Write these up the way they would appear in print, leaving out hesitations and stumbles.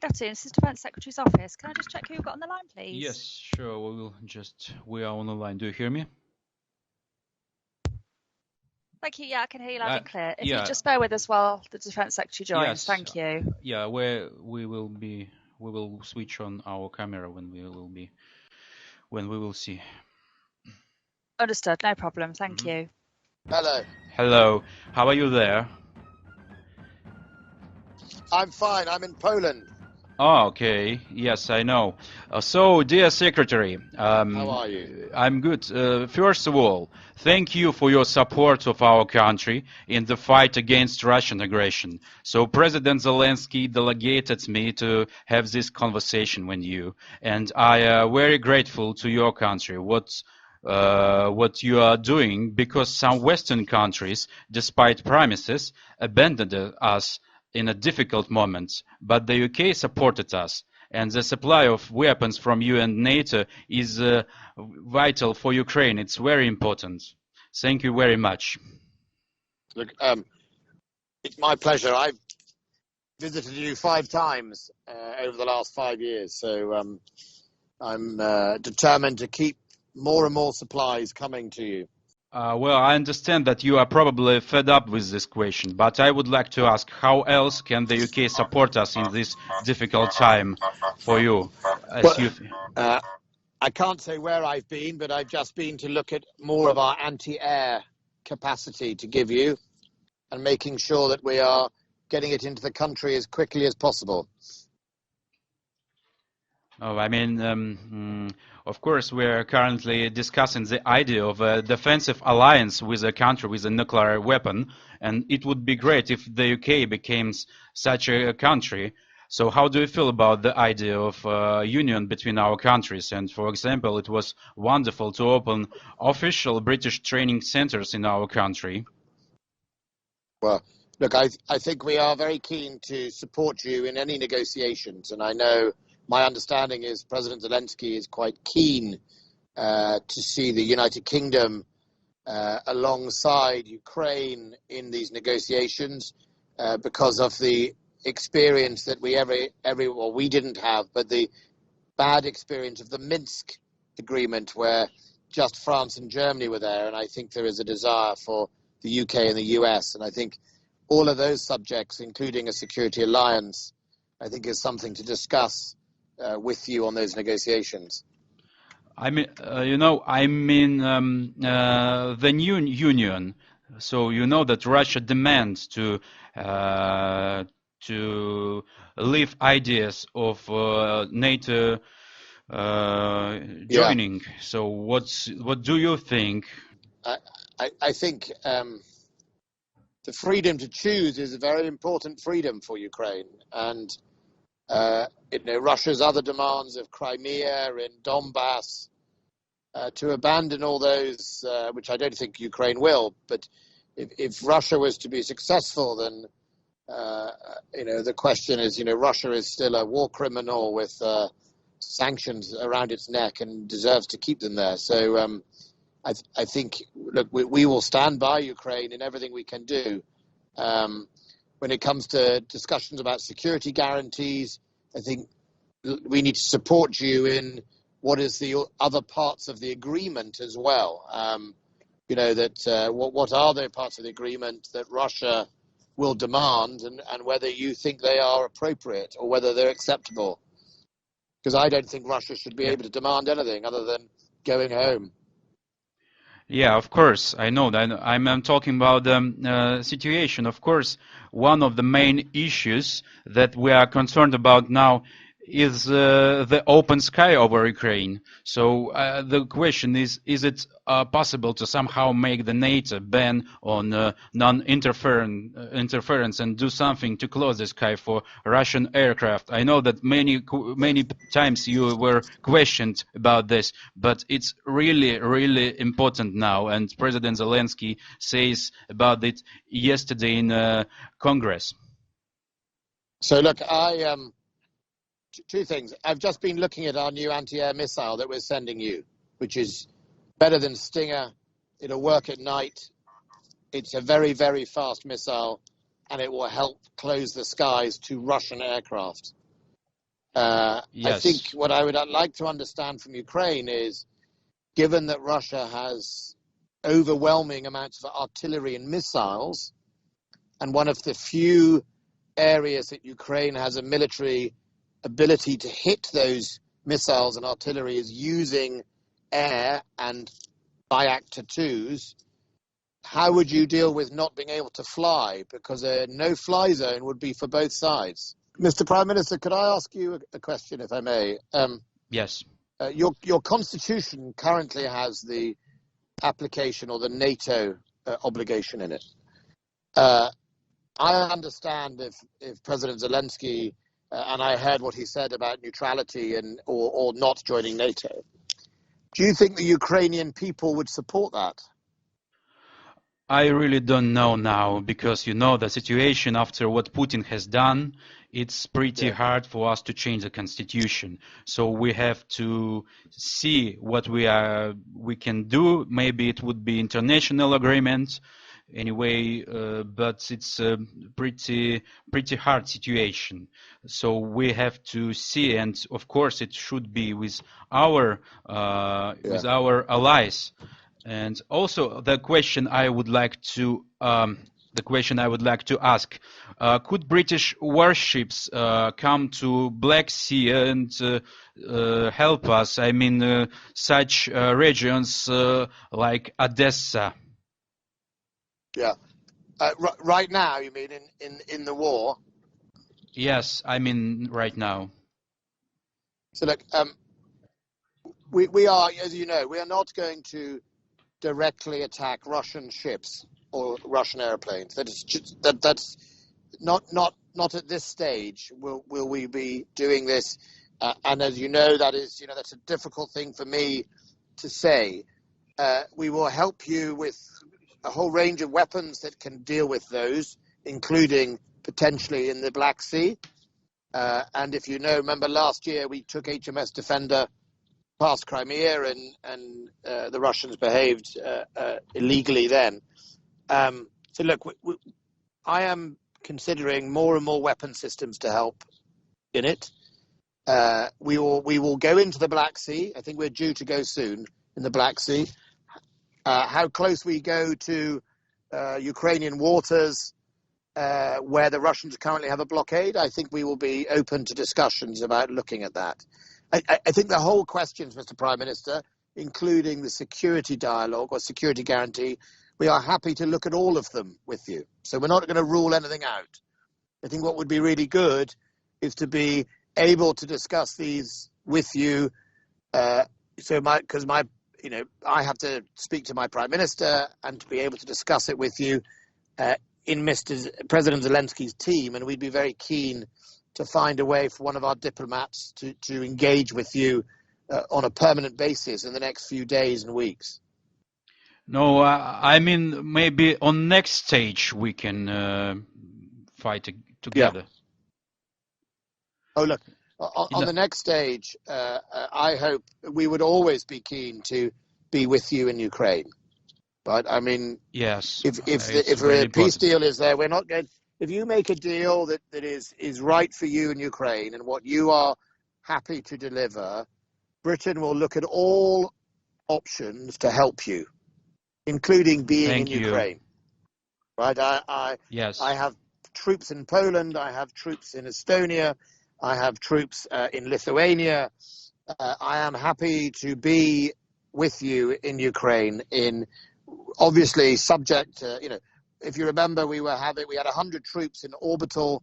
Good afternoon. This is Defence Secretary's office. Can I just check who you've got on the line, please? Yes, sure. We are on the line. Do you hear me? Thank you. Yeah, I can hear you loud and clear. If yeah. you just bear with us while the Defence Secretary joins. Yes. Thank you. Yeah, we will switch on our camera when we will see. Understood. No problem. Thank you. Hello. Hello. How are you there? I'm fine. I'm in Poland. Oh, okay. Yes, I know. So, dear Secretary, how are you? I'm good. First of all, thank you for your support of our country in the fight against Russian aggression. So, President Zelensky delegated me to have this conversation with you, and I am very grateful to your country. What you are doing, because some Western countries, despite promises, abandoned us in a difficult moment, but the UK supported us, and the supply of weapons from you and NATO is vital for Ukraine. It's very important. Thank you very much. Look, it's my pleasure. I've visited you 5 times over the last 5 years, so I'm determined to keep more and more supplies coming to you. Well, I understand that you are probably fed up with this question, but I would like to ask, how else can the UK support us in this difficult time for you? I can't say where I've been, but I've just been to look at more of our anti-air capacity to give you and making sure that we are getting it into the country as quickly as possible. Oh, I mean, of course, we're currently discussing the idea of a defensive alliance with a country with a nuclear weapon, and it would be great if the UK became such a country. So how do you feel about the idea of union between our countries? And, for example, it was wonderful to open official British training centers in our country. Well, look, I think we are very keen to support you in any negotiations, and I know my understanding is President Zelensky is quite keen to see the United Kingdom alongside Ukraine in these negotiations because of the experience that we didn't have, but the bad experience of the Minsk agreement where just France and Germany were there. And I think there is a desire for the UK and the US. And I think all of those subjects, including a security alliance, I think is something to discuss with you on those negotiations. I mean, I'm in the new union, so you know that Russia demands to leave ideas of NATO joining. Yeah. So what do you think? I think the freedom to choose is a very important freedom for Ukraine, and Russia's other demands of Crimea and Donbass, to abandon all those, which I don't think Ukraine will, but if Russia was to be successful, then the question is, Russia is still a war criminal with sanctions around its neck and deserves to keep them there. So I think, look, we will stand by Ukraine in everything we can do. When it comes to discussions about security guarantees, I think we need to support you in what is the other parts of the agreement as well. What are the parts of the agreement that Russia will demand, and whether you think they are appropriate or whether they're acceptable. Because I don't think Russia should be able to demand anything other than going home. Yeah, of course, I know that. I'm talking about the situation. Of course, one of the main issues that we are concerned about now is the open sky over Ukraine. So the question is it possible to somehow make the NATO ban on non-interference and do something to close the sky for Russian aircraft? I know that many times you were questioned about this, but it's really, really important now. And President Zelensky says about it yesterday in Congress. So look, two things. I've just been looking at our new anti-air missile that we're sending you, which is better than Stinger. It'll work at night. It's a very, very fast missile, and it will help close the skies to Russian aircraft. Yes. I think what I would like to understand from Ukraine is, given that Russia has overwhelming amounts of artillery and missiles, and one of the few areas that Ukraine has a military ability to hit those missiles and artillery is using air and Bayraktar 2s, how would you deal with not being able to fly? Because a no-fly zone would be for both sides. Mr. Prime Minister, could I ask you a question, if I may? Yes. Your constitution currently has the application or the NATO obligation in it. I understand if President Zelensky, and I heard what he said about neutrality and or not joining NATO, do you think the Ukrainian people would support that? I really don't know now, because you know the situation after what Putin has done, it's pretty hard for us to change the constitution. So we have to see what we can do. Maybe it would be international agreement anyway, but it's a pretty hard situation. So we have to see, and of course it should be with our allies. And also the question I would like to ask: could British warships come to Black Sea and help us? I mean, such regions like Odessa. Yeah. Right now, you mean in the war? Yes, I mean right now. So look, we are, as you know, we are not going to directly attack Russian ships or Russian airplanes. That's not at this stage will we be doing this. And as you know, that's a difficult thing for me to say. We will help you with a whole range of weapons that can deal with those, including potentially in the Black Sea. And if you know, remember last year we took HMS Defender past Crimea, and the Russians behaved illegally then. So look, I am considering more and more weapon systems to help in it. We will go into the Black Sea. I think we're due to go soon in the Black Sea. How close we go to Ukrainian waters, where the Russians currently have a blockade, I think we will be open to discussions about looking at that. I think the whole questions, Mr. Prime Minister, including the security dialogue or security guarantee, we are happy to look at all of them with you. So we're not going to rule anything out. I think what would be really good is to be able to discuss these with you. I have to speak to my Prime Minister and to be able to discuss it with you in Mr. President Zelensky's team, and we'd be very keen to find a way for one of our diplomats to engage with you on a permanent basis in the next few days and weeks. No, I mean, maybe on next stage we can fight together. Yeah. Oh, look, on the next stage, I hope we would always be keen to be with you in Ukraine. But I mean, yes, if a peace deal is there, we're not going. If you make a deal that is right for you in Ukraine and what you are happy to deliver, Britain will look at all options to help you, including being in Ukraine. Right? Yes. I have troops in Poland. I have troops in Estonia. I have troops in Lithuania. I am happy to be with you in Ukraine. Obviously subject to, if you remember, we had 100 troops in orbital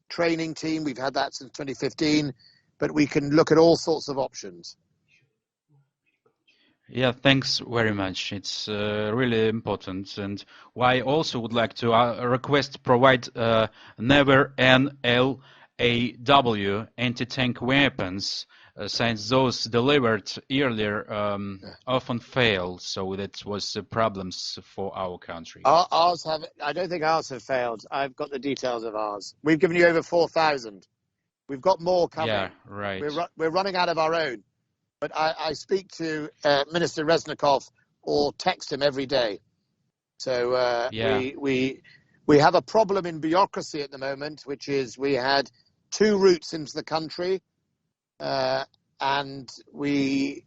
training team. We've had that since 2015, but we can look at all sorts of options. Yeah, thanks very much. It's really important, and I also would like to request provide never NLAW anti-tank weapons, since those delivered earlier often fail. So that was problems for our country. Ours have. I don't think ours have failed. I've got the details of ours. We've given you over 4,000. We've got more coming. Yeah, right. We're running out of our own. But I speak to Minister Reznikov or text him every day. So we have a problem in bureaucracy at the moment, which is we had 2 routes into the country and the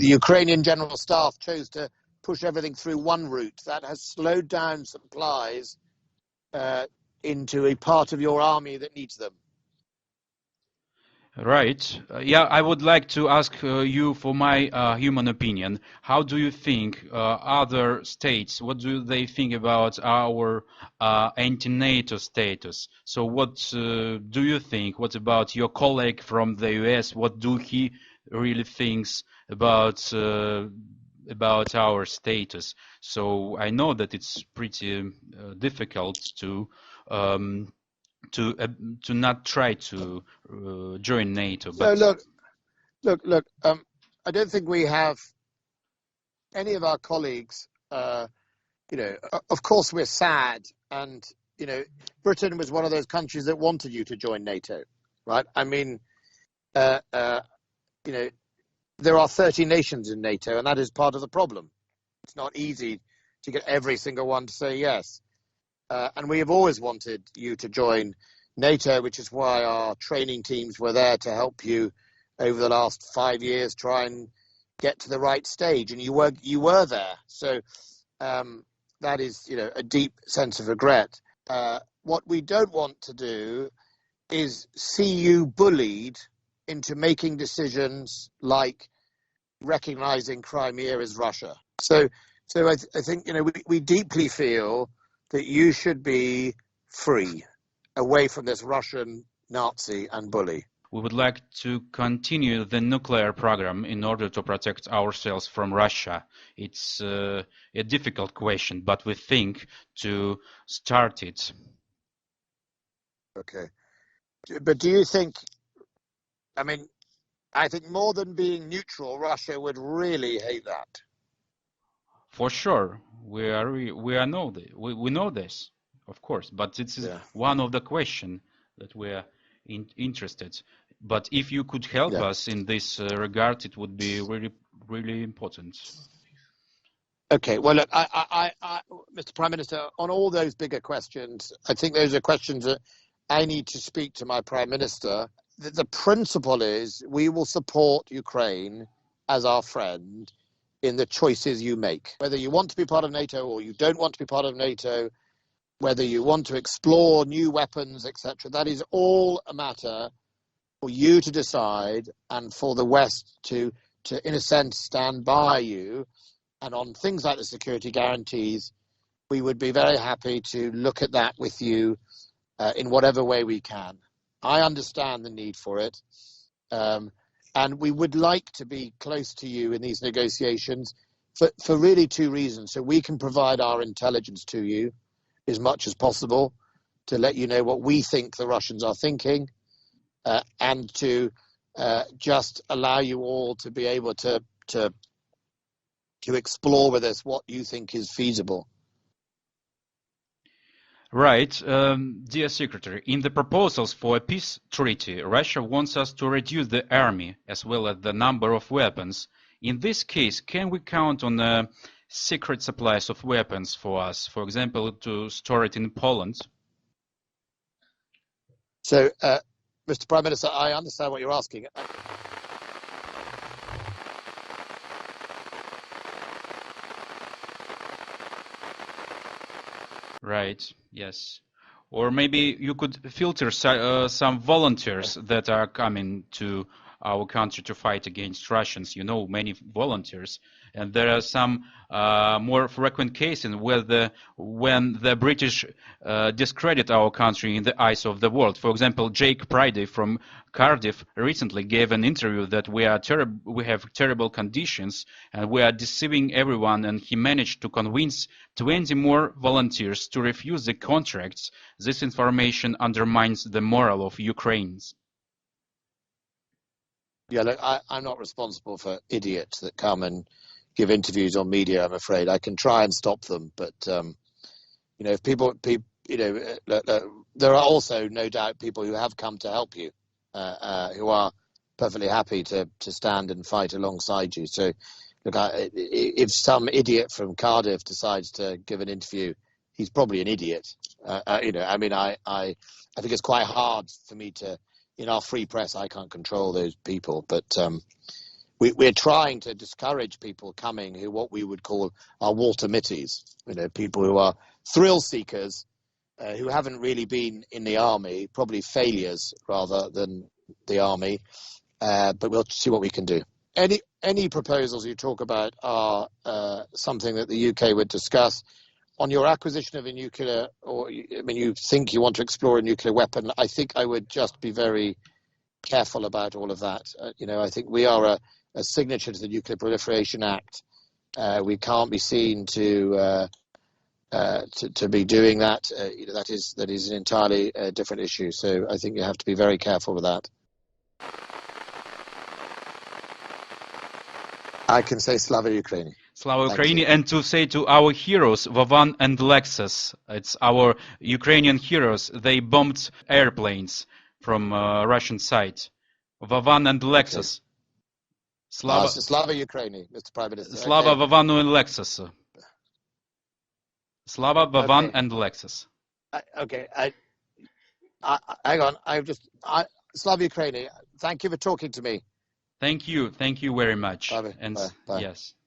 Ukrainian General Staff chose to push everything through one route. That has slowed down supplies into a part of your army that needs them. Right. Yeah, I would like to ask you for my human opinion. How do you think other states, what do they think about our anti-NATO status? So what do you think? What about your colleague from the US? What do he really thinks about our status? So I know that it's pretty difficult to not try to join NATO. But So look. I don't think we have any of our colleagues. Of course, we're sad, and Britain was one of those countries that wanted you to join NATO, right? I mean, there are 30 nations in NATO, and that is part of the problem. It's not easy to get every single one to say yes. And we have always wanted you to join NATO, which is why our training teams were there to help you over the last 5 years, try and get to the right stage. And you were there. So that is, a deep sense of regret. What we don't want to do is see you bullied into making decisions like recognizing Crimea as Russia. So I think, we deeply feel that you should be free, away from this Russian Nazi and bully. We would like to continue the nuclear program in order to protect ourselves from Russia. It's a difficult question, but we think to start it. Okay. But do you think, I think more than being neutral, Russia would really hate that. For sure, we know this, of course, but this is one of the questions that we are interested. But if you could help us in this regard, it would be really, really important. Okay. Well, look, I, Mr. Prime Minister, on all those bigger questions, I think those are questions that I need to speak to my Prime Minister. The principle is we will support Ukraine as our friend in the choices you make. Whether you want to be part of NATO or you don't want to be part of NATO, whether you want to explore new weapons, etc., that is all a matter for you to decide and for the West to in a sense, stand by you. And on things like the security guarantees, we would be very happy to look at that with you in whatever way we can. I understand the need for it. And we would like to be close to you in these negotiations for really two reasons. So we can provide our intelligence to you as much as possible to let you know what we think the Russians are thinking, and to just allow you all to be able to explore with us what you think is feasible. Right. Dear Secretary, in the proposals for a peace treaty, Russia wants us to reduce the army as well as the number of weapons. In this case, can we count on secret supplies of weapons for us, for example, to store it in Poland? So, Mr. Prime Minister, I understand what you're asking. Right, yes. Or maybe you could filter some volunteers that are coming to our country to fight against Russians. You know, many volunteers. And there are some more frequent cases when the British discredit our country in the eyes of the world. For example, Jake Pridey from Cardiff recently gave an interview that we have terrible conditions and we are deceiving everyone, and he managed to convince 20 more volunteers to refuse the contracts. This information undermines the morale of Ukrainians. Yeah, look, I'm not responsible for idiots that come and give interviews on media, I'm afraid. I can try and stop them, but if people, there are also no doubt people who have come to help you, who are perfectly happy to stand and fight alongside you. So, look, if some idiot from Cardiff decides to give an interview, he's probably an idiot. I think it's quite hard for me to in our free press, I can't control those people, but we're trying to discourage people coming who what we would call are Walter Mitties, people who are thrill seekers, who haven't really been in the army, probably failures rather than the army, but we'll see what we can do. Any proposals you talk about are something that the UK would discuss. On your acquisition of a nuclear, you think you want to explore a nuclear weapon, I think I would just be very careful about all of that. I think we are a signature to the Nuclear Proliferation Act. We can't be seen to be doing that. That is an entirely different issue. So I think you have to be very careful with that. I can say Slava Ukraini. Slava Ukraini, and to say to our heroes, Vavan and Lexus, it's our Ukrainian heroes, they bombed airplanes from Russian side. Vavan and Lexus. Okay. Slava Ukraini, Mr. Prime Minister. Slava, okay. Vavanu and Lexus. Slava, Vavan, okay. and Lexus. Okay. Hang on. Slava Ukraini, thank you for talking to me. Thank you very much. Bye. And Bye. yes.